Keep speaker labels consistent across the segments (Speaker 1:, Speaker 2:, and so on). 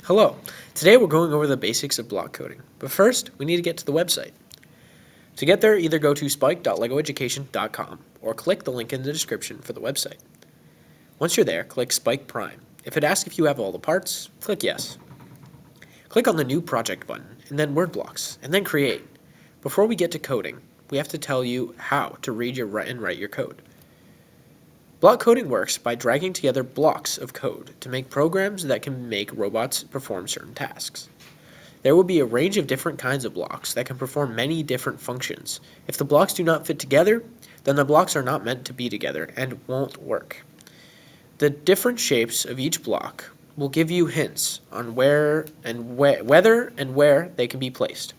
Speaker 1: Hello, today we're going over the basics of block coding, but first we need to get to the website. To get there, either go to spike.legoeducation.com or click the link in the description for the website. Once you're there, click Spike Prime. If it asks if you have all the parts, click Yes. Click on the New Project button, and then Word Blocks, and then Create. Before we get to coding, we have to tell you how to read and write your code. Block coding works by dragging together blocks of code to make programs that can make robots perform certain tasks. There will be a range of different kinds of blocks that can perform many different functions. If the blocks do not fit together, then the blocks are not meant to be together and won't work. The different shapes of each block will give you hints on whether and where they can be placed.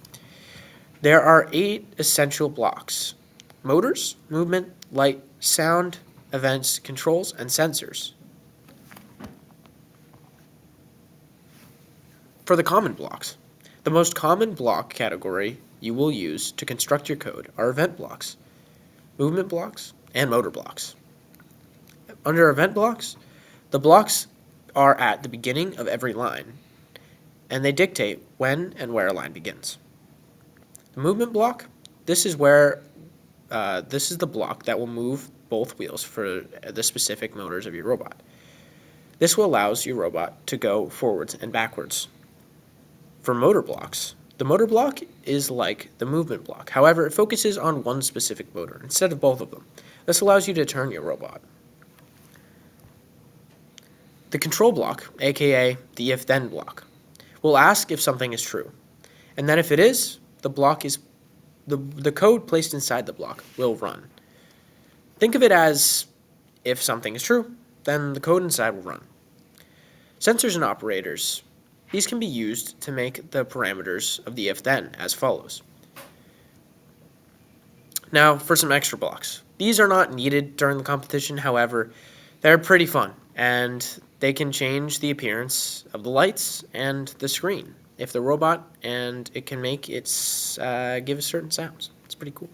Speaker 1: There are 8 essential blocks: motors, movement, light, sound, events, controls, and sensors. For the common blocks, the most common block category you will use to construct your code are event blocks, movement blocks, and motor blocks. Under event blocks, the blocks are at the beginning of every line, and they dictate when and where a line begins. The movement block, this is the block that will move both wheels for the specific motors of your robot. This will allow your robot to go forwards and backwards. For motor blocks, the motor block is like the movement block. However, it focuses on one specific motor instead of both of them. This allows you to turn your robot. The control block, aka the if-then block, will ask if something is true, and then if it is, the code placed inside the block will run. Think of it as if something is true, then the code inside will run. Sensors and operators. These can be used to make the parameters of the if-then as follows. Now for some extra blocks. These are not needed during the competition, however, they're pretty fun, and they can change the appearance of the lights and the screen if the robot, and it can make it give certain sounds. It's pretty cool.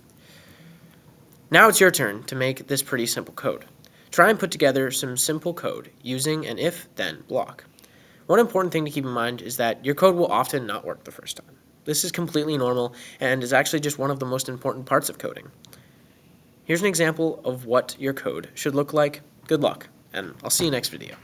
Speaker 1: Now it's your turn to make this pretty simple code. Try and put together some simple code using an if-then block. One important thing to keep in mind is that your code will often not work the first time. This is completely normal and is actually just one of the most important parts of coding. Here's an example of what your code should look like. Good luck, and I'll see you next video.